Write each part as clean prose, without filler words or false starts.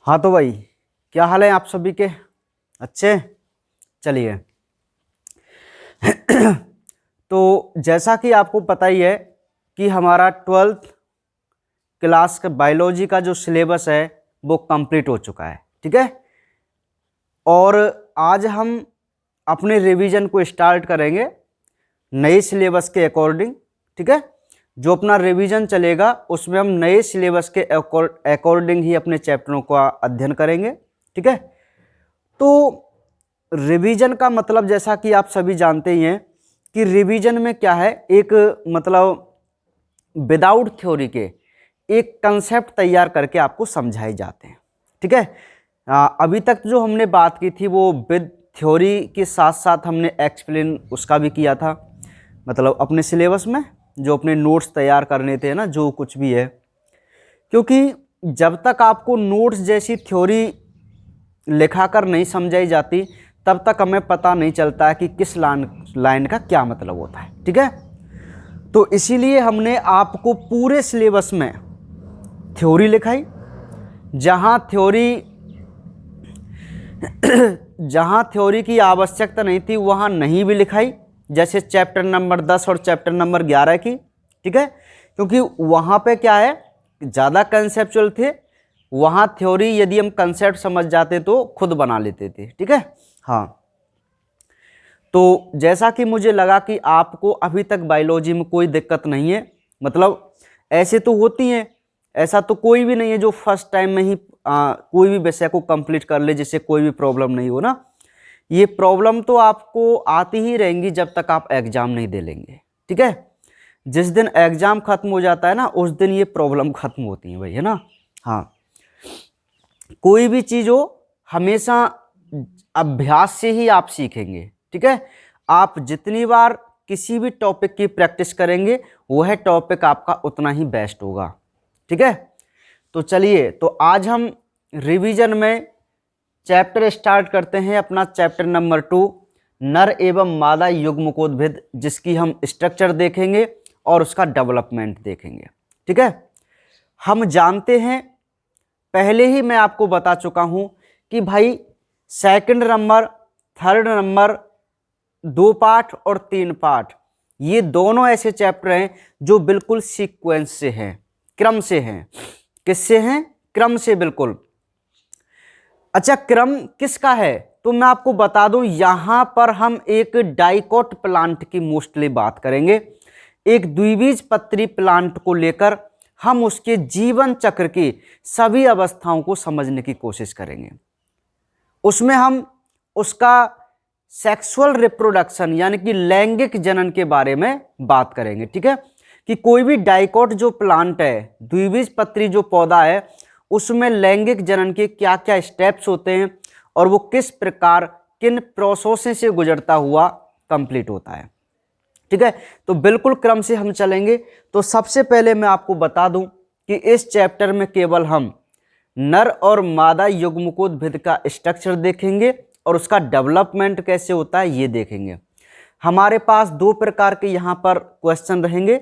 हाँ तो भाई, क्या हाल है आप सभी के? अच्छे? चलिए। तो जैसा कि आपको पता ही है कि हमारा 12th क्लास का बायोलॉजी का जो सिलेबस है वो कंप्लीट हो चुका है। ठीक है, और आज हम अपने रिवीजन को स्टार्ट करेंगे नए सिलेबस के अकॉर्डिंग। ठीक है, जो अपना रिवीजन चलेगा उसमें हम नए सिलेबस के अकॉर्डिंग ही अपने चैप्टरों का अध्ययन करेंगे। ठीक है, तो रिवीजन का मतलब जैसा कि आप सभी जानते ही हैं कि रिवीजन में क्या है, एक मतलब विदाउट थ्योरी के एक कंसेप्ट तैयार करके आपको समझाए जाते हैं। ठीक है, अभी तक जो हमने बात की थी वो विद थ्योरी के साथ साथ हमने एक्सप्लेन उसका भी किया था, मतलब अपने सिलेबस में जो अपने नोट्स तैयार करने थे ना, जो कुछ भी है, क्योंकि जब तक आपको नोट्स जैसी थ्योरी लिखाकर नहीं समझाई जाती तब तक हमें पता नहीं चलता है कि किस लाइन का क्या मतलब होता है। ठीक है, तो इसीलिए हमने आपको पूरे सिलेबस में थ्योरी लिखाई, जहां थ्योरी की आवश्यकता नहीं थी वहां नहीं भी लिखाई, जैसे चैप्टर नंबर 10 और चैप्टर नंबर 11 की। ठीक है, क्योंकि वहां पे क्या है, ज़्यादा कंसेप्चुअल थे, वहां थ्योरी यदि हम कंसेप्ट समझ जाते तो खुद बना लेते थे। ठीक है, हाँ, तो जैसा कि मुझे लगा कि आपको अभी तक बायोलॉजी में कोई दिक्कत नहीं है, मतलब ऐसे तो होती हैं, ऐसा तो कोई भी नहीं है जो फर्स्ट टाइम में ही कोई भी विषय को कंप्लीट कर ले जिससे कोई भी प्रॉब्लम नहीं हो ना। ये प्रॉब्लम तो आपको आती ही रहेंगी जब तक आप एग्जाम नहीं दे लेंगे। ठीक है, जिस दिन एग्जाम खत्म हो जाता है ना उस दिन ये प्रॉब्लम खत्म होती है भाई, है ना। हाँ, कोई भी चीज़ हो हमेशा अभ्यास से ही आप सीखेंगे। ठीक है, आप जितनी बार किसी भी टॉपिक की प्रैक्टिस करेंगे वह टॉपिक आपका उतना ही बेस्ट होगा। ठीक है, तो चलिए, तो आज हम रिवीजन में चैप्टर स्टार्ट करते हैं अपना चैप्टर नंबर 2, नर एवं मादा युग्मकोद्भिद, जिसकी हम स्ट्रक्चर देखेंगे और उसका डेवलपमेंट देखेंगे। ठीक है, हम जानते हैं, पहले ही मैं आपको बता चुका हूं कि भाई second number, third number, 2 part और 3 पार्ट, ये दोनों ऐसे चैप्टर हैं जो बिल्कुल सीक्वेंस से हैं, क्रम से हैं। किससे हैं? क्रम से, बिल्कुल। अच्छा, क्रम किसका है तो मैं आपको बता दूं, यहां पर हम एक डाइकोट प्लांट की मोस्टली बात करेंगे, एक द्विबीजपत्री प्लांट को लेकर हम उसके जीवन चक्र की सभी अवस्थाओं को समझने की कोशिश करेंगे। उसमें हम उसका सेक्सुअल रिप्रोडक्शन यानी कि लैंगिक जनन के बारे में बात करेंगे। ठीक है, कि कोई भी डाइकोट जो प्लांट है, द्विबीजपत्री जो पौधा है, उसमें लैंगिक जनन के क्या क्या स्टेप्स होते हैं और वो किस प्रकार किन प्रोसेस से गुजरता हुआ कंप्लीट होता है। ठीक है, तो बिल्कुल क्रम से हम चलेंगे। तो सबसे पहले मैं आपको बता दूं कि इस चैप्टर में केवल हम नर और मादा युग्मकोद्भिद का स्ट्रक्चर देखेंगे और उसका डेवलपमेंट कैसे होता है ये देखेंगे। हमारे पास 2 प्रकार के यहाँ पर क्वेश्चन रहेंगे,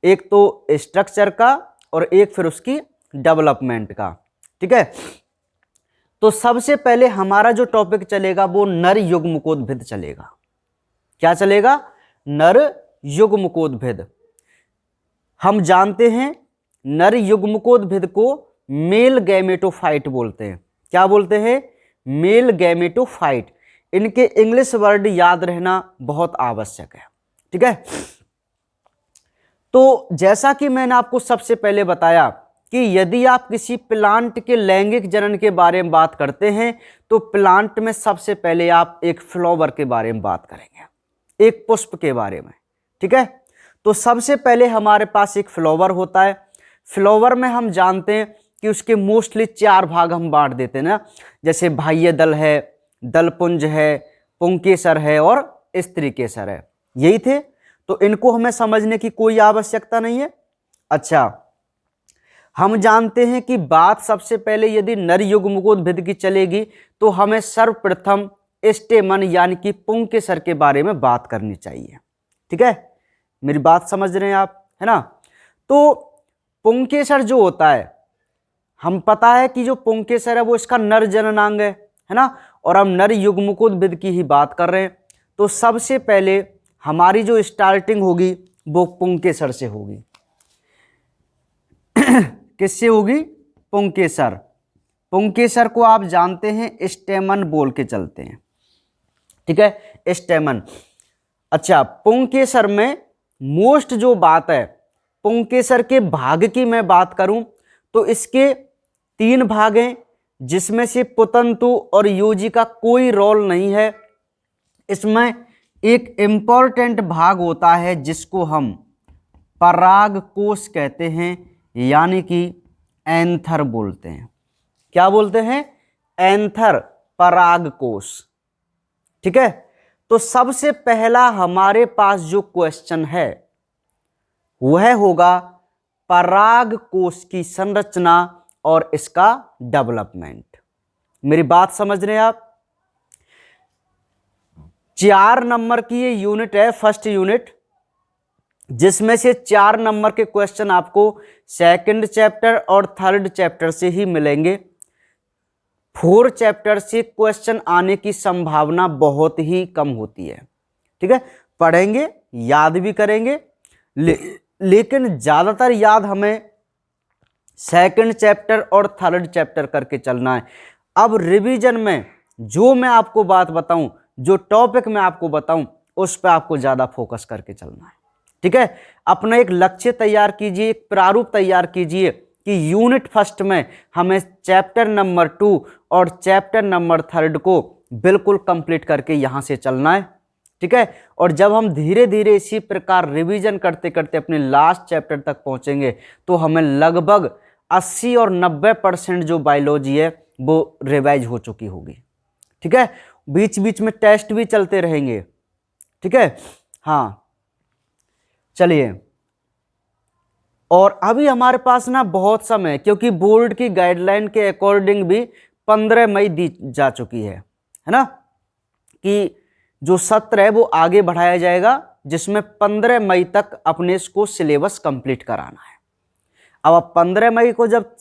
एक तो स्ट्रक्चर का और एक फिर उसकी डेवलपमेंट का। ठीक है, तो सबसे पहले हमारा जो टॉपिक चलेगा वो नर युग्मकोद्भिद चलेगा। क्या चलेगा? नर युग्मकोद्भिद। हम जानते हैं नर युग्मकोद्भिद को मेल गैमेटोफाइट बोलते हैं। क्या बोलते हैं? Male gametophyte. इनके इंग्लिश वर्ड याद रहना बहुत आवश्यक है। ठीक है, तो जैसा कि मैंने आपको सबसे पहले बताया कि यदि आप किसी प्लांट के लैंगिक जनन के बारे में बात करते हैं तो प्लांट में सबसे पहले आप एक फ्लावर के बारे में बात करेंगे, एक पुष्प के बारे में। ठीक है, तो सबसे पहले हमारे पास एक फ्लावर होता है। फ्लावर में हम जानते हैं कि उसके मोस्टली 4 भाग हम बांट देते हैं ना, जैसे बाह्य दल है, दलपुंज है, पुंकेसर है और स्त्री केसर है। यही थे, तो इनको हमें समझने की कोई आवश्यकता नहीं है। अच्छा, हम जानते हैं कि बात सबसे पहले यदि नर युग्मकोद्भिद की चलेगी तो हमें सर्वप्रथम स्टेमन यानी कि पुंकेसर के बारे में बात करनी चाहिए। ठीक है, मेरी बात समझ रहे हैं आप, है ना। तो पुंकेसर जो होता है, हम पता है कि जो पुंकेसर है वो इसका नर जननांग है ना, और हम नर युग्मकोद्भिद की ही बात कर रहे हैं। तो सबसे पहले हमारी जो स्टार्टिंग होगी वो पुंकेसर से होगी। किससे होगी? पुंकेसर। पुंकेसर को आप जानते हैं स्टेमन बोल के चलते हैं, ठीक है, स्टेमन। अच्छा, पुंकेसर में मोस्ट जो बात है, पुंकेसर के भाग की मैं बात करूं तो इसके 3 भाग हैं, जिसमें से पुतंतु और योजी का कोई रोल नहीं है। इसमें एक इंपॉर्टेंट भाग होता है जिसको हम परागकोश कहते हैं, यानी कि एंथर बोलते हैं। क्या बोलते हैं? एंथर, परागकोश, ठीक है। तो सबसे पहला हमारे पास जो क्वेश्चन है वह होगा परागकोश की संरचना और इसका डेवलपमेंट। मेरी बात समझ रहे हैं आप? 4 नंबर की ये यूनिट है, फर्स्ट यूनिट, जिसमें से 4 नंबर के क्वेश्चन आपको सेकंड चैप्टर और थर्ड चैप्टर से ही मिलेंगे। 4 चैप्टर से क्वेश्चन आने की संभावना बहुत ही कम होती है, ठीक है। पढ़ेंगे, याद भी करेंगे, लेकिन ज्यादातर याद हमें सेकंड चैप्टर और थर्ड चैप्टर करके चलना है। अब रिवीजन में जो मैं आपको बात बताऊं, जो टॉपिक मैं आपको बताऊं, उस पर आपको ज्यादा फोकस करके चलना है, ठीक है। अपना एक लक्ष्य तैयार कीजिए, एक प्रारूप तैयार कीजिए कि यूनिट फर्स्ट में हमें चैप्टर नंबर 2 और चैप्टर नंबर 3 को बिल्कुल कंप्लीट करके यहां से चलना है, ठीक है। और जब हम धीरे धीरे इसी प्रकार रिवीजन करते करते अपने लास्ट चैप्टर तक पहुंचेंगे तो हमें लगभग 80 और 90% जो बायोलॉजी है वो रिवाइज हो चुकी होगी, ठीक है। बीच बीच में टेस्ट भी चलते रहेंगे, ठीक है। हाँ, चलिए। और अभी हमारे पास ना बहुत समय, क्योंकि बोर्ड की गाइडलाइन के अकॉर्डिंग भी 15 मई दी जा चुकी है ना, कि जो सत्र है वो आगे बढ़ाया जाएगा, जिसमें 15 मई तक अपने इसको सिलेबस कंप्लीट कराना है। अब 15 मई को जब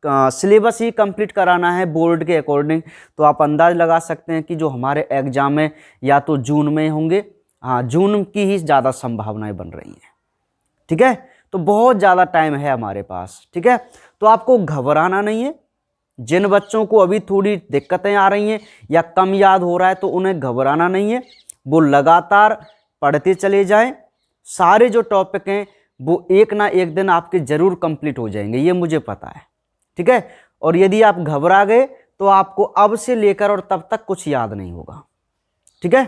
सिलेबस ही कंप्लीट कराना है बोर्ड के अकॉर्डिंग, तो आप अंदाज लगा सकते हैं कि जो हमारे एग्जाम है या तो जून में होंगे। हाँ, जून की ही ज़्यादा संभावनाएं बन रही हैं, ठीक है। तो बहुत ज़्यादा टाइम है हमारे पास, ठीक है। तो आपको घबराना नहीं है। जिन बच्चों को अभी थोड़ी दिक्कतें आ रही हैं या कम याद हो रहा है तो उन्हें घबराना नहीं है, वो लगातार पढ़ते चले जाएं। सारे जो टॉपिक हैं वो एक ना एक दिन आपके जरूर कंप्लीट हो जाएंगे, ये मुझे पता है, ठीक है। और यदि आप घबरा गए तो आपको अब से लेकर और तब तक कुछ याद नहीं होगा, ठीक है।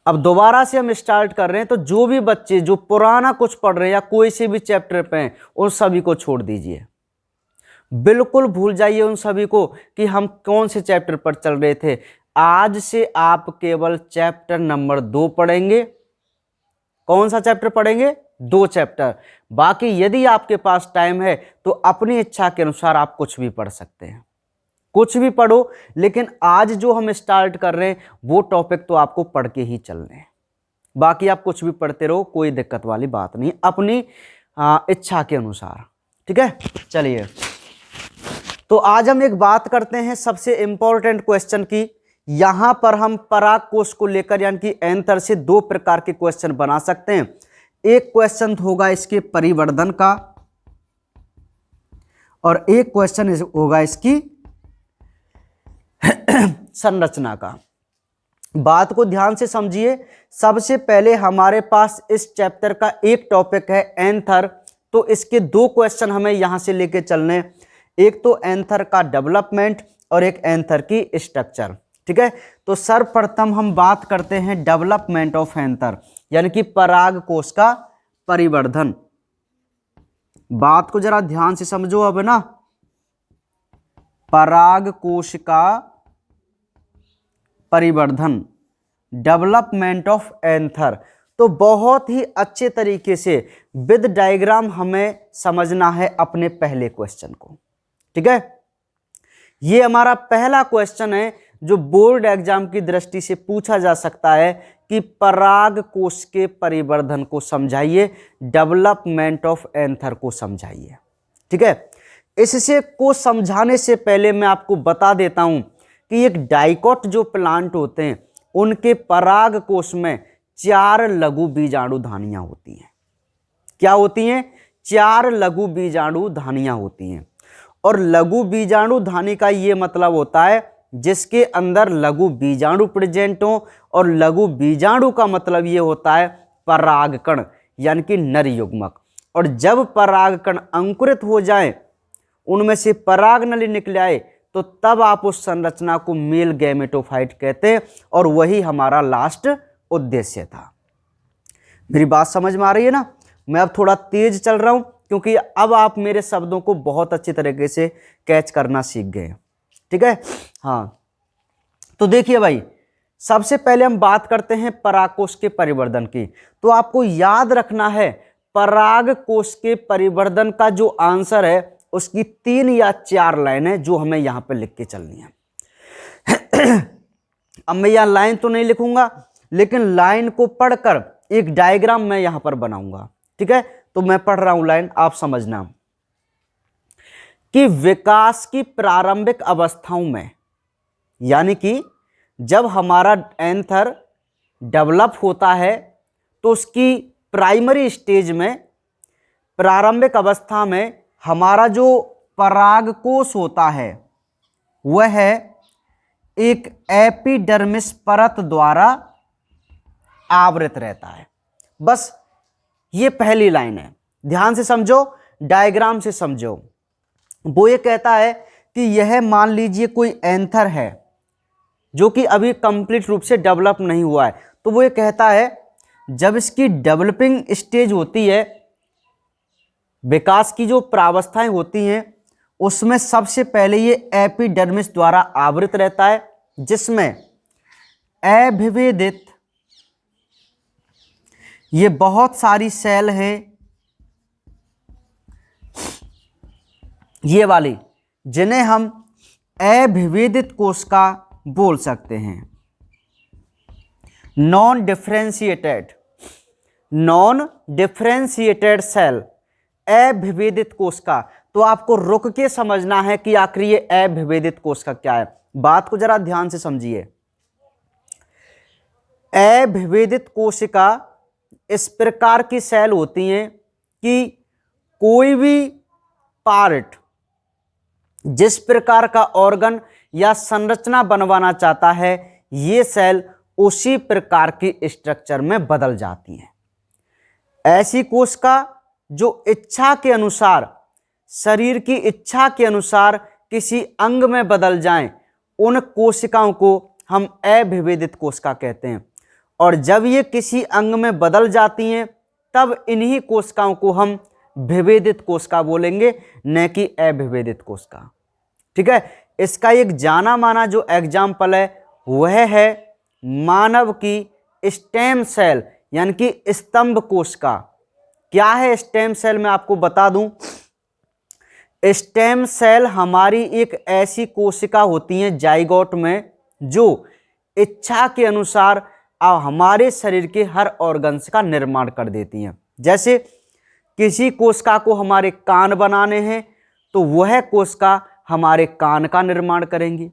अब दोबारा से हम स्टार्ट कर रहे हैं, तो जो भी बच्चे जो पुराना कुछ पढ़ रहे हैं या कोई से भी चैप्टर पे हैं, उन सभी को छोड़ दीजिए। बिल्कुल भूल जाइए उन सभी को कि हम कौन से चैप्टर पर चल रहे थे। आज से आप केवल चैप्टर नंबर 2 पढ़ेंगे। कौन सा चैप्टर पढ़ेंगे? 2 चैप्टर। बाकी यदि आपके पास टाइम है तो अपनी इच्छा के अनुसार आप कुछ भी पढ़ सकते हैं, कुछ भी पढ़ो, लेकिन आज जो हम स्टार्ट कर रहे हैं वो टॉपिक तो आपको पढ़ के ही चलने हैं। बाकी आप कुछ भी पढ़ते रहो, कोई दिक्कत वाली बात नहीं, अपनी इच्छा के अनुसार, ठीक है। चलिए, तो आज हम एक बात करते हैं सबसे इंपॉर्टेंट क्वेश्चन की। यहां पर हम परागकोश को लेकर यानी कि एंथर से 2 प्रकार के क्वेश्चन बना सकते हैं। एक क्वेश्चन होगा इसके परिवर्धन का और एक क्वेश्चन होगा इसकी संरचना का। बात को ध्यान से समझिए। सबसे पहले हमारे पास इस चैप्टर का एक टॉपिक है एंथर, तो इसके 2 क्वेश्चन हमें यहां से लेके चलने। एक तो एंथर का डेवलपमेंट और एक एंथर की स्ट्रक्चर, ठीक है। तो सर्वप्रथम हम बात करते हैं डेवलपमेंट ऑफ एंथर, यानी कि परागकोश का परिवर्धन। बात को जरा ध्यान से समझो अब ना। परागकोश का परिवर्धन, डेवलपमेंट ऑफ एंथर, तो बहुत ही अच्छे तरीके से विद डायग्राम हमें समझना है अपने पहले क्वेश्चन को, ठीक है। ये हमारा पहला क्वेश्चन है जो बोर्ड एग्जाम की दृष्टि से पूछा जा सकता है कि परागकोश के परिवर्धन को समझाइए, डेवलपमेंट ऑफ एंथर को समझाइए, ठीक है। इससे को समझाने से पहले मैं आपको बता देता हूं कि एक डाइकोट जो प्लांट होते हैं उनके पराग कोश में 4 लघु बीजाणु धानियां होती हैं। क्या होती हैं? 4 लघु बीजाणु धानियां होती हैं। और लघु बीजाणु धानी का ये मतलब होता है जिसके अंदर लघु बीजाणु प्रेजेंट हो, और लघु बीजाणु का मतलब ये होता है परागकण यानी कि नर युग्मक। और जब परागकण अंकुरित हो जाए, उनमें से पराग नली निकल आए, तो तब आप उस संरचना को मेल गैमेटोफाइट कहते हैं, और वही हमारा लास्ट उद्देश्य था। मेरी बात समझ में आ रही है ना? मैं अब थोड़ा तेज चल रहा हूं क्योंकि अब आप मेरे शब्दों को बहुत अच्छी तरीके से कैच करना सीख गए। ठीक है? हाँ, तो देखिए भाई, सबसे पहले हम बात करते हैं परागकोश के परिवर्धन की। तो आपको याद रखना है परागकोश के परिवर्धन का जो आंसर है उसकी 3 या 4 लाइन है जो हमें यहां पर लिख के चलनी है। अब मैं यहां लाइन तो नहीं लिखूंगा, लेकिन लाइन को पढ़कर एक डायग्राम मैं यहां पर बनाऊंगा। ठीक है? तो मैं पढ़ रहा हूं लाइन, आप समझना कि विकास की प्रारंभिक अवस्थाओं में, यानी कि जब हमारा एंथर डेवलप होता है तो उसकी प्राइमरी स्टेज में, प्रारंभिक अवस्था में हमारा जो परागकोश होता है वह एक एपिडर्मिस परत द्वारा आवृत रहता है। बस ये पहली लाइन है, ध्यान से समझो, डायग्राम से समझो। वो ये कहता है कि यह मान लीजिए कोई एंथर है जो कि अभी कंप्लीट रूप से डेवलप नहीं हुआ है, तो वो ये कहता है जब इसकी डेवलपिंग स्टेज होती है, विकास की जो प्रावस्थाएं होती हैं, उसमें सबसे पहले ये एपिडर्मिस द्वारा आवृत रहता है, जिसमें अविभेदित ये बहुत सारी सेल हैं, ये वाली, जिन्हें हम अविभेदित कोशिका बोल सकते हैं। नॉन डिफरेंशिएटेड सेल, अविभेदित कोशिका। तो आपको रुक के समझना है कि आखिर ये अविभेदित कोशिका क्या है। बात को जरा ध्यान से समझिए। अविभेदित कोशिका इस प्रकार की सेल होती हैं कि कोई भी पार्ट, जिस प्रकार का ऑर्गन या संरचना बनवाना चाहता है, ये सेल उसी प्रकार की स्ट्रक्चर में बदल जाती हैं। ऐसी कोशिका जो इच्छा के अनुसार, शरीर की इच्छा के अनुसार किसी अंग में बदल जाएं, उन कोशिकाओं को हम अविभेदित कोशिका कहते हैं। और जब ये किसी अंग में बदल जाती हैं, तब इन्हीं कोशिकाओं को हम विभेदित कोशिका बोलेंगे, न कि अविभेदित कोशिका। ठीक है? इसका एक जाना माना जो एग्जाम्पल है वह है मानव की स्टेम सेल, यानी कि स्तंभ कोशिका। क्या है स्टेम सेल? मैं आपको बता दूं, स्टेम सेल हमारी एक ऐसी कोशिका होती हैं जाइगोट में, जो इच्छा के अनुसार हमारे शरीर के हर ऑर्गन्स का निर्माण कर देती हैं। जैसे किसी कोशिका को हमारे कान बनाने हैं, तो वह कोशिका हमारे कान का निर्माण करेंगी।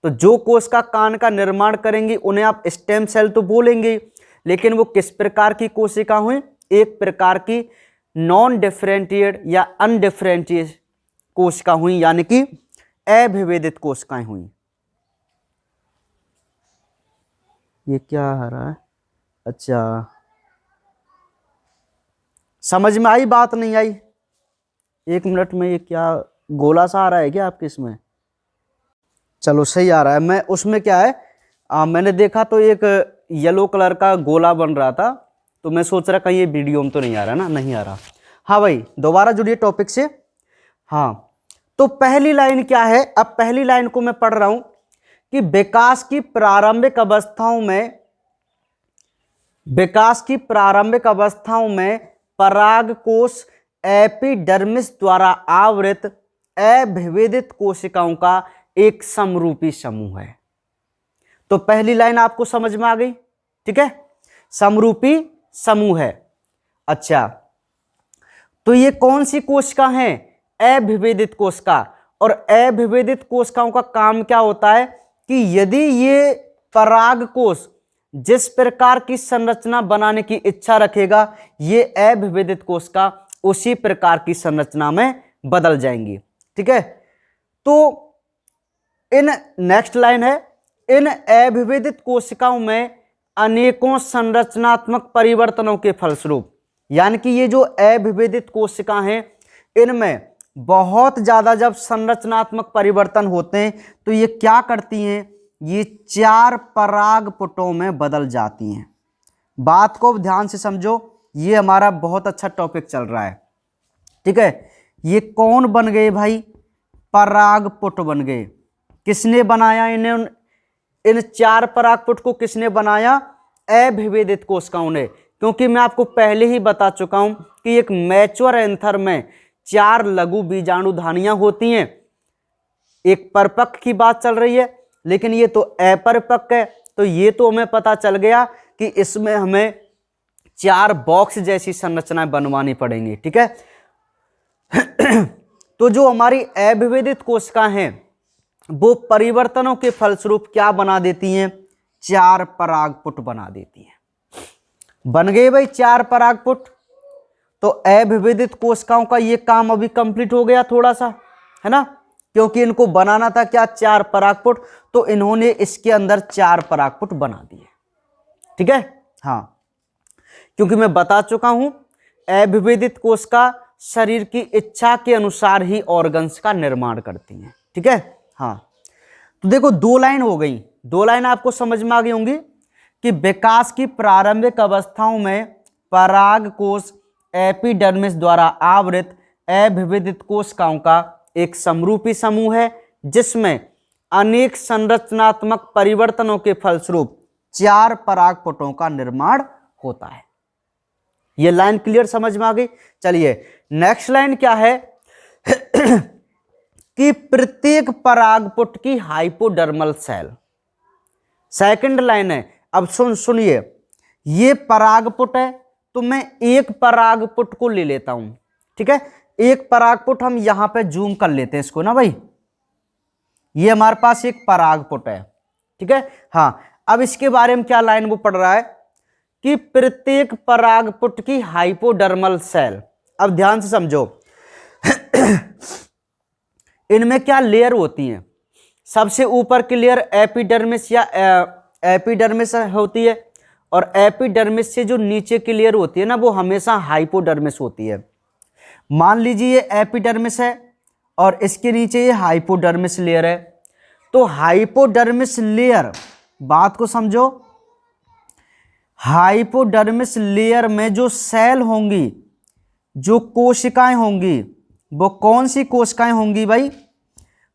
तो जो कोशिका कान का निर्माण करेंगी उन्हें आप स्टेम सेल तो बोलेंगे, लेकिन वो किस प्रकार की कोशिका हुई? एक प्रकार की नॉन डिफरेंशिएटेड या अनडिफरेंशिएटेड कोशिका हुई, यानी कि अविभेदित कोशिकाएं हुई। ये क्या आ रहा है? अच्छा, समझ में आई बात? नहीं आई? 1 मिनट में ये क्या गोला सा आ रहा है क्या आपके इसमें? चलो सही आ रहा है। मैं उसमें क्या है, मैंने देखा तो एक येलो कलर का गोला बन रहा था, तो मैं सोच रहा कहीं ये वीडियो में तो नहीं आ रहा ना। नहीं आ रहा। हाँ भाई, दोबारा जुड़िए टॉपिक से। हाँ, तो पहली लाइन क्या है? अब पहली लाइन को मैं पढ़ रहा हूं कि विकास की प्रारंभिक अवस्थाओं में परागकोश एपिडर्मिस द्वारा आवृत अविभेदित कोशिकाओं का एक समरूपी समूह है। तो पहली लाइन आपको समझ में आ गई? ठीक है, समरूपी समूह है। अच्छा, तो ये कौन सी कोशिका हैं? अविभेदित कोशिका। और अविभेदित कोशिकाओं का काम क्या होता है कि यदि ये पराग कोश जिस प्रकार की संरचना बनाने की इच्छा रखेगा, ये अविभेदित कोशिका उसी प्रकार की संरचना में बदल जाएंगी। ठीक है, तो इन नेक्स्ट लाइन है, इन अविभेदित कोशिकाओं में अनेकों संरचनात्मक परिवर्तनों के फलस्वरूप, यानी कि ये जो अविभेदित कोशिका हैं इनमें बहुत ज्यादा जब संरचनात्मक परिवर्तन होते हैं तो ये क्या करती हैं, ये 4 परागपुटों में बदल जाती हैं। बात को ध्यान से समझो, ये हमारा बहुत अच्छा टॉपिक चल रहा है। ठीक है, ये कौन बन गए भाई, परागपुट बन गए। किसने बनाया इन्हें, इन 4 परागपुट को किसने बनाया, अविभेदित कोशिकाओं ने। क्योंकि मैं आपको पहले ही बता चुका हूं कि एक मैच्योर एंथर में 4 लघु बीजाणुधानियां होती हैं। एक परिपक्व की बात चल रही है, लेकिन ये तो अपरिपक्व है, तो ये तो हमें पता चल गया कि इसमें हमें 4 बॉक्स जैसी संरचनाएं बनवानी पड़ेंगी। ठीक है, तो जो हमारी अविभेदित कोशिका हैं वो परिवर्तनों के फलस्वरूप क्या बना देती हैं, 4 परागपुट बना देती हैं। बन गए भाई 4 परागपुट। तो अविभेदित कोशिकाओं का ये काम अभी कंप्लीट हो गया थोड़ा सा, है ना, क्योंकि इनको बनाना था क्या, 4 परागपुट, तो इन्होंने इसके अंदर 4 परागपुट बना दिए। ठीक है, हाँ, क्योंकि मैं बता चुका हूं अविभेदित कोशिका शरीर की इच्छा के अनुसार ही ऑर्गन्स का निर्माण करती हैं। ठीक है, हाँ, तो देखो 2 लाइन हो गई, 2 लाइन आपको समझ में आ गई होंगी कि विकास की प्रारंभिक अवस्थाओं में पराग कोश एपिडर्मिस द्वारा आवृत अविभेदित कोशिकाओं का एक समरूपी समूह है जिसमें अनेक संरचनात्मक परिवर्तनों के फलस्वरूप 4 परागपुटों का निर्माण होता है। ये लाइन क्लियर समझ में आ गई। चलिए नेक्स्ट लाइन क्या है कि प्रत्येक परागपुट की हाइपोडर्मल सेल। सेकंड लाइन है, अब सुनिए, ये परागपुट है तो मैं एक परागपुट को ले लेता हूं। ठीक है, एक परागपुट हम यहां पे जूम कर लेते हैं इसको ना भाई, ये हमारे पास एक परागपुट है। ठीक है, हाँ, अब इसके बारे में क्या लाइन वो पढ़ रहा है कि प्रत्येक परागपुट की हाइपोडर्मल सेल। अब ध्यान से समझो इनमें क्या लेयर होती हैं, सबसे ऊपर की लेयर एपिडर्मिस या एपिडर्मिस होती है, और एपिडर्मिस से जो नीचे की लेयर होती है ना वो हमेशा हाइपोडर्मिस होती है। मान लीजिए ये एपिडर्मिस है और इसके नीचे ये हाइपोडर्मिस लेयर है, तो हाइपोडर्मिस लेयर, बात को समझो, हाइपोडर्मिस लेयर में जो सेल होंगी, जो कोशिकाएं होंगी, वो कौन सी कोशिकाएं होंगी भाई,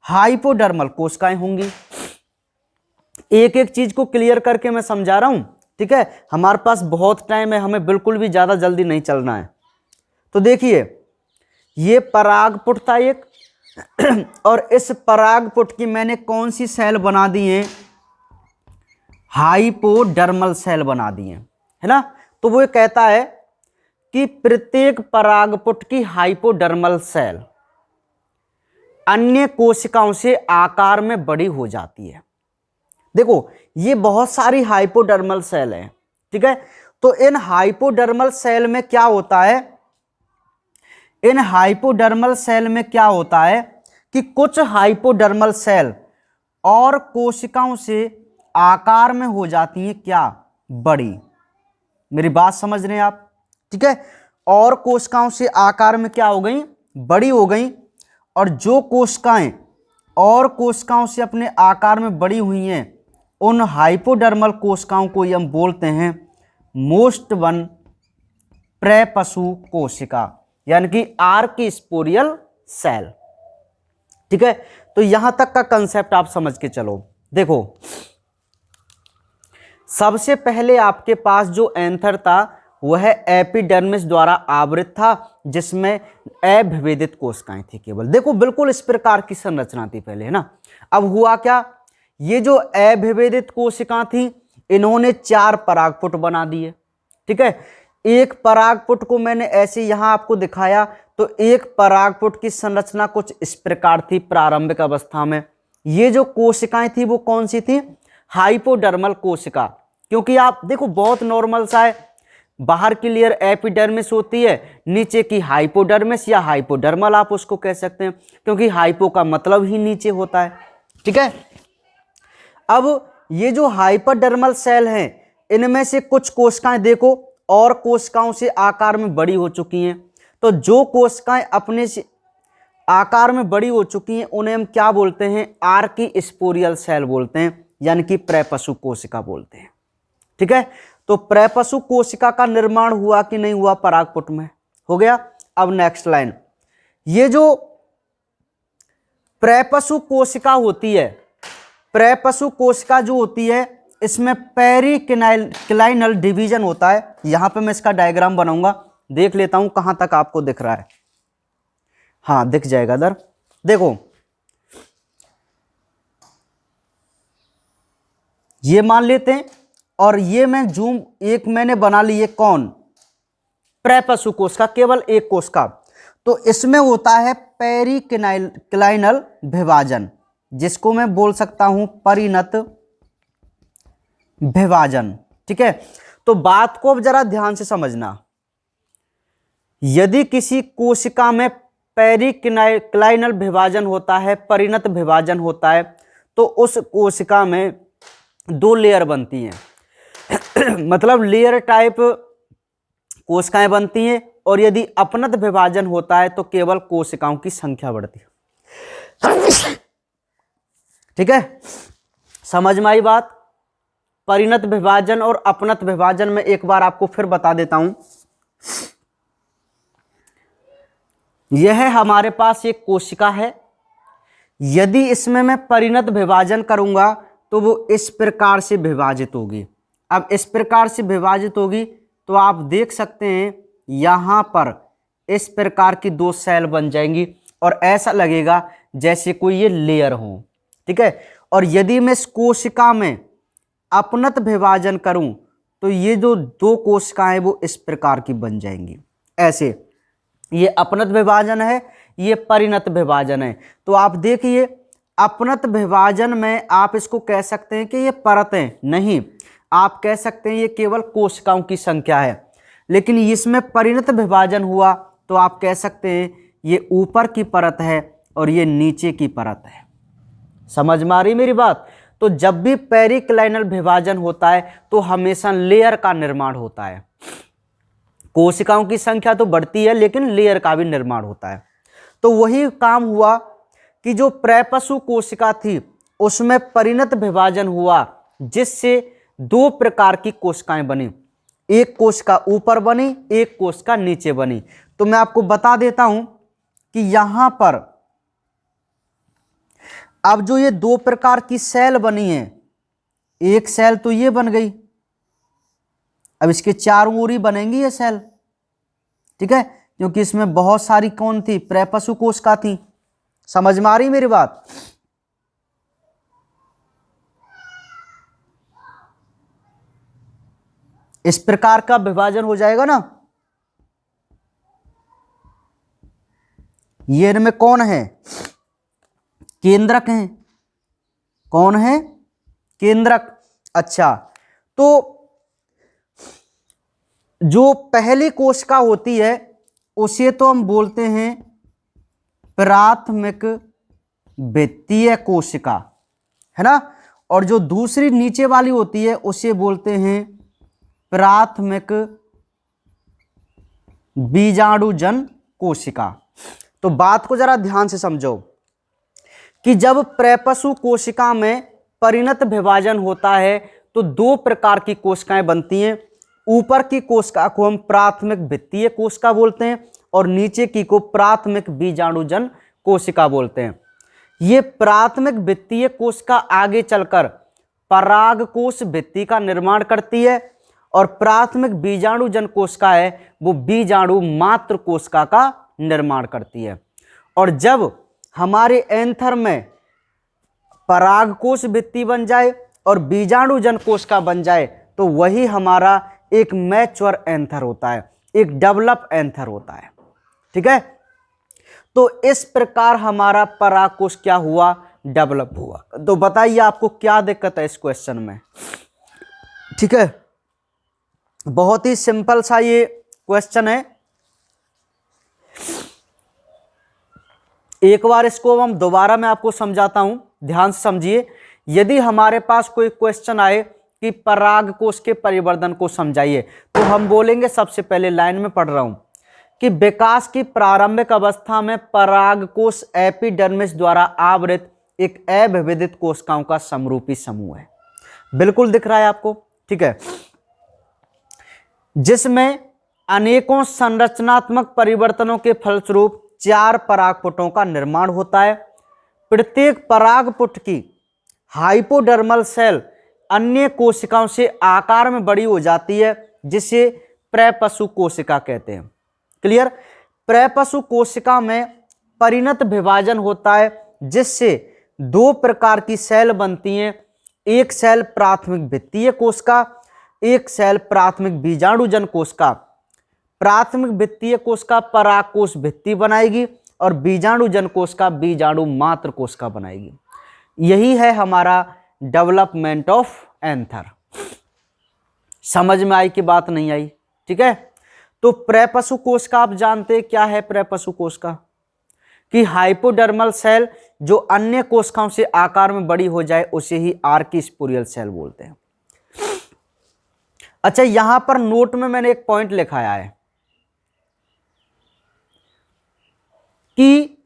हाइपोडर्मल कोशिकाएं होंगी। एक एक चीज को क्लियर करके मैं समझा रहा हूं। ठीक है, हमारे पास बहुत टाइम है, हमें बिल्कुल भी ज्यादा जल्दी नहीं चलना है। तो देखिए ये परागपुट था एक और इस परागपुट की मैंने कौन सी सेल बना दी है, हाइपोडर्मल सेल बना दी है ना। तो वो कहता है कि प्रत्येक परागपुट की हाइपोडर्मल सेल अन्य कोशिकाओं से आकार में बड़ी हो जाती है। देखो ये बहुत सारी हाइपोडर्मल सेल है। ठीक है, तो इन हाइपोडर्मल सेल में क्या होता है, इन हाइपोडर्मल सेल में क्या होता है कि कुछ हाइपोडर्मल सेल और कोशिकाओं से आकार में हो जाती हैं क्या, बड़ी। मेरी बात समझ रहे हैं आप। ठीक है, और कोशिकाओं से आकार में क्या हो गई, बड़ी हो गई, और जो कोशिकाएं और कोशिकाओं से अपने आकार में बड़ी हुई हैं उन हाइपोडर्मल कोशिकाओं को हम बोलते हैं मोस्ट वन प्रेपशु कोशिका, यानी कि आर्किस्पोरियल सेल। ठीक है, तो यहां तक का कंसेप्ट आप समझ के चलो। देखो सबसे पहले आपके पास जो एंथर था वह एपिडर्मिस द्वारा आवृत था जिसमें अविभेदित कोशिकाएं थी केवल। देखो बिल्कुल इस प्रकार की संरचना थी पहले, है ना। अब हुआ क्या, ये जो अविभेदित कोशिका थी इन्होंने 4 परागपुट बना दिए। ठीक है, एक परागपुट को मैंने ऐसे यहां आपको दिखाया तो एक परागपुट की संरचना कुछ इस प्रकार थी प्रारंभिक अवस्था में। ये जो कोशिकाएं थी वो कौन सी थी? हाइपोडर्मल कोशिका। क्योंकि आप देखो बहुत नॉर्मल सा है, बाहर की लेयर एपिडर्मिस होती है, नीचे की हाइपोडर्मिस या हाइपोडर्मल आप उसको कह सकते हैं, क्योंकि हाइपो का मतलब ही नीचे होता है। ठीक है, अब ये जो हाइपोडर्मल सेल हैं, इनमें से कुछ कोशिकाएं देखो और कोशिकाओं से आकार में बड़ी हो चुकी हैं। तो जो कोशिकाएं अपने से आकार में बड़ी हो चुकी हैं उन्हें हम क्या बोलते हैं? आर्कीस्पोरियल सेल बोलते हैं, यानी कि प्रेपशु कोशिका बोलते हैं। ठीक है, तो प्रेपशु कोशिका का निर्माण हुआ कि नहीं हुआ परागपुट में? हो गया। अब नेक्स्ट लाइन, ये जो प्रेपशु कोशिका होती है, प्रेपशु कोशिका जो होती है इसमें पेरिक्लाइनल डिवीजन होता है। यहां पे मैं इसका डायग्राम बनाऊंगा, देख लेता हूं कहां तक आपको दिख रहा है। हाँ दिख जाएगा इधर, देखो ये मान लेते हैं, और ये मैं जूम एक मैंने बना ली है, कौन? प्रेपशु कोशिका, केवल एक कोशिका। तो इसमें होता है पेरिक्लाइनल विभाजन, जिसको मैं बोल सकता हूं परिणत विभाजन। ठीक है, तो बात को अब जरा ध्यान से समझना। यदि किसी कोशिका में पेरिक्लाइनल विभाजन होता है, परिणत विभाजन होता है, तो उस कोशिका में दो लेयर बनती हैं मतलब लेयर टाइप कोशिकाएं बनती हैं, और यदि अपनत विभाजन होता है तो केवल कोशिकाओं की संख्या बढ़ती है। ठीक है, समझ में आई बात? परिणत विभाजन और अपनत विभाजन में एक बार आपको फिर बता देता हूं। यह हमारे पास एक कोशिका है, यदि इसमें मैं परिणत विभाजन करूंगा तो वो इस प्रकार से विभाजित होगी। अब इस प्रकार से विभाजित होगी तो आप देख सकते हैं यहां पर इस प्रकार की दो सेल बन जाएंगी, और ऐसा लगेगा जैसे कोई ये लेयर हो। ठीक है, और यदि मैं इस कोशिका में अपनत विभाजन करूं तो ये जो दो कोशिकाएं वो इस प्रकार की बन जाएंगी, ऐसे। ये अपनत विभाजन है, ये परिणत विभाजन है। तो आप देखिए, अपनत विभाजन में आप इसको कह सकते हैं कि ये परतें नहीं, आप कह सकते हैं ये केवल कोशिकाओं की संख्या है। लेकिन इसमें परिणत विभाजन हुआ तो आप कह सकते हैं ये ऊपर की परत है और ये नीचे की परत है। समझ में आ रही मेरी बात? तो जब भी पेरिक्लाइनल विभाजन होता है तो हमेशा लेयर का निर्माण होता है। कोशिकाओं की संख्या तो बढ़ती है लेकिन लेयर का भी निर्माण होता है। तो वही काम हुआ कि जो प्रेपशु कोशिका थी उसमें परिणत विभाजन हुआ, जिससे दो प्रकार की कोशिकाएं बनी। एक कोशिका ऊपर बनी, एक कोशिका नीचे बनी। तो मैं आपको बता देता हूं कि यहां पर अब जो ये दो प्रकार की सेल बनी है, एक सेल तो ये बन गई, अब इसके चारों ओर ही बनेंगी ये सेल। ठीक है, क्योंकि इसमें बहुत सारी कौन थी? प्रेपशु कोशिका थी। समझ में आ रही मेरी बात? इस प्रकार का विभाजन हो जाएगा ना। ये इनमें कौन है? केंद्रक हैं। कौन है? केंद्रक। अच्छा, तो जो पहली कोशिका होती है उसे तो हम बोलते हैं प्राथमिक वित्तीय कोशिका, है ना। और जो दूसरी नीचे वाली होती है उसे बोलते हैं प्राथमिक बीजाणुजन कोशिका। तो बात को जरा ध्यान से समझो कि जब प्रेपशु कोशिका में परिणत विभाजन होता है तो दो प्रकार की कोशिकाएं बनती हैं। ऊपर की कोशिका को हम प्राथमिक वित्तीय कोशिका बोलते हैं और नीचे की को प्राथमिक बीजाणुजन कोशिका बोलते हैं। ये प्राथमिक वित्तीय कोशिका आगे चलकर परागकोश भित्ति का निर्माण करती है और प्राथमिक बीजाणुजन कोशिका है वो बीजाणु मात्र कोशिका का निर्माण करती है। और जब हमारे एंथर में परागकोश भित्ति बन जाए और बीजाणुजन कोशिका बन जाए तो वही हमारा एक मैच्योर एंथर होता है, एक डेवलप एंथर होता है। ठीक है, तो इस प्रकार हमारा पराग कोश क्या हुआ, डेवलप हुआ। तो बताइए आपको क्या दिक्कत है इस क्वेश्चन में। ठीक है, बहुत ही सिंपल सा ये क्वेश्चन है। एक बार इसको हम दोबारा मैं आपको समझाता हूं, ध्यान से समझिए। यदि हमारे पास कोई क्वेश्चन आए कि पराग कोश के परिवर्तन को समझाइए, तो हम बोलेंगे, सबसे पहले लाइन में पढ़ रहा हूं कि विकास की प्रारंभिक अवस्था में पराग कोश एपिडर्मिस द्वारा आवृत एक अविभजित कोशिकाओं का समरूपी समूह है। बिल्कुल दिख रहा है आपको, ठीक है, जिसमें अनेकों संरचनात्मक परिवर्तनों के फलस्वरूप 4 परागपुटों का निर्माण होता है। प्रत्येक परागपुट की हाइपोडर्मल सेल अन्य कोशिकाओं से आकार में बड़ी हो जाती है, जिसे प्रपशु कोशिका कहते हैं। क्लियर। प्रपशु कोशिका में परिणत विभाजन होता है, जिससे 2 प्रकार की सेल बनती हैं। एक सेल प्राथमिक भित्तीय कोशिका, एक सेल प्राथमिक बीजाणुजन कोशिका। प्राथमिक भित्तीय कोशिका परागकोश भित्ति बनाएगी और बीजाणुजन कोशिका बीजाणु मात्र कोशिका बनाएगी। यही है हमारा डेवलपमेंट ऑफ एंथर। समझ में आई कि बात नहीं आई? ठीक है, तो प्रपशु कोशिका आप जानते हैं क्या है। प्रपशु कोशिका कि हाइपोडर्मल सेल जो अन्य कोशिकाओं से आकार में बड़ी हो जाए उसे ही आर्किस्पोरियल सेल बोलते हैं। अच्छा, यहां पर नोट में मैंने एक पॉइंट लिखाया है कि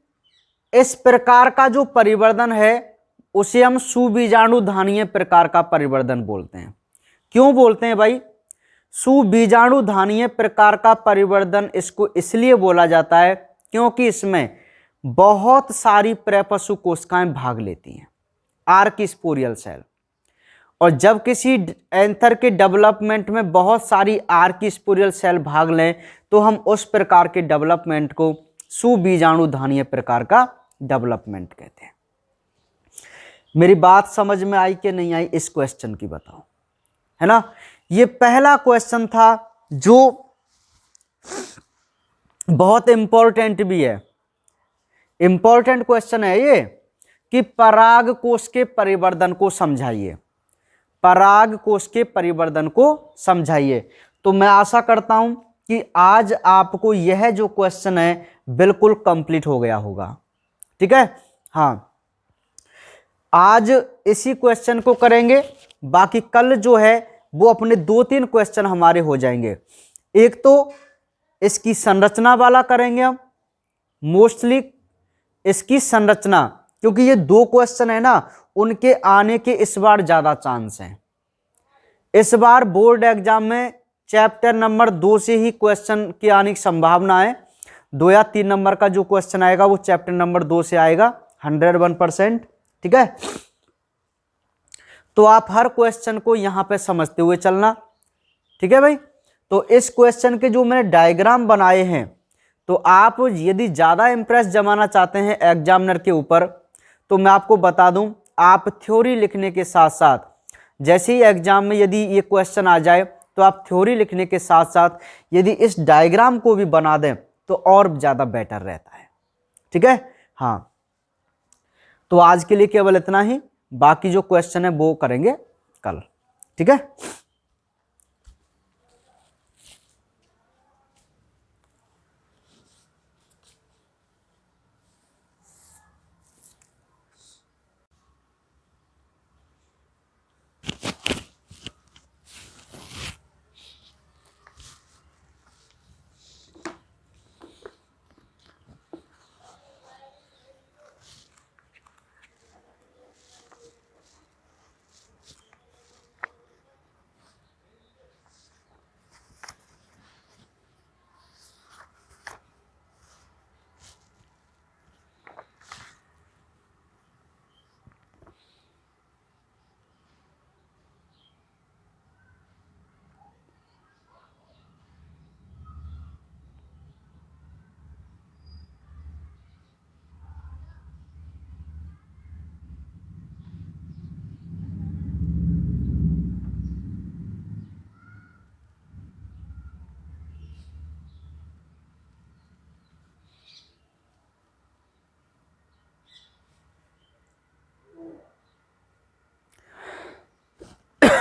इस प्रकार का जो परिवर्तन है उसे हम सुबीजाणुधानीय प्रकार का परिवर्तन बोलते हैं। क्यों बोलते हैं भाई? सुबीजाणुधानीय प्रकार का परिवर्तन इसको इसलिए बोला जाता है क्योंकि इसमें बहुत सारी प्रपशु कोशिकाएं भाग लेती हैं, आर्किस्पोरियल सेल। और जब किसी एंथर के डेवलपमेंट में बहुत सारी आर्किस्पोरियल सेल भाग लें तो हम उस प्रकार के डेवलपमेंट को सुबीजाणुधानीय प्रकार का डेवलपमेंट कहते हैं। मेरी बात समझ में आई कि नहीं आई? इस क्वेश्चन की बताओ, है ना। ये पहला क्वेश्चन था जो बहुत इंपॉर्टेंट भी है। इंपॉर्टेंट क्वेश्चन है ये कि पराग कोश के परिवर्तन को समझाइए। पराग कोश के परिवर्तन को समझाइए। तो मैं आशा करता हूं कि आज आपको यह जो क्वेश्चन है बिल्कुल कंप्लीट हो गया होगा। ठीक है, हाँ, आज इसी क्वेश्चन को करेंगे। बाकी कल जो है वो अपने 2-3 क्वेश्चन हमारे हो जाएंगे। एक तो इसकी संरचना वाला करेंगे हम, मोस्टली इसकी संरचना, क्योंकि ये 2 क्वेश्चन है ना, उनके आने के इस बार ज्यादा चांस हैं। इस बार बोर्ड एग्जाम में चैप्टर नंबर 2 से ही क्वेश्चन की आने की संभावना है। 2 या 3 नंबर का जो क्वेश्चन आएगा वो चैप्टर नंबर 2 से आएगा 101%। ठीक है, तो आप हर क्वेश्चन को यहां पे समझते हुए चलना। ठीक है भाई, तो इस क्वेश्चन के जो मैंने डायग्राम बनाए हैं, तो आप यदि ज्यादा इंप्रेस जमाना चाहते हैं एग्जामिनर के ऊपर, तो मैं आपको बता दूं, आप थ्योरी लिखने के साथ साथ, जैसे ही एग्जाम में यदि ये क्वेश्चन आ जाए तो आप थ्योरी लिखने के साथ साथ यदि इस डायग्राम को भी बना दें तो और ज्यादा बेटर रहता है। ठीक है, हाँ, तो आज के लिए केवल इतना ही। बाकी जो क्वेश्चन है वो करेंगे कल। ठीक है।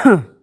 है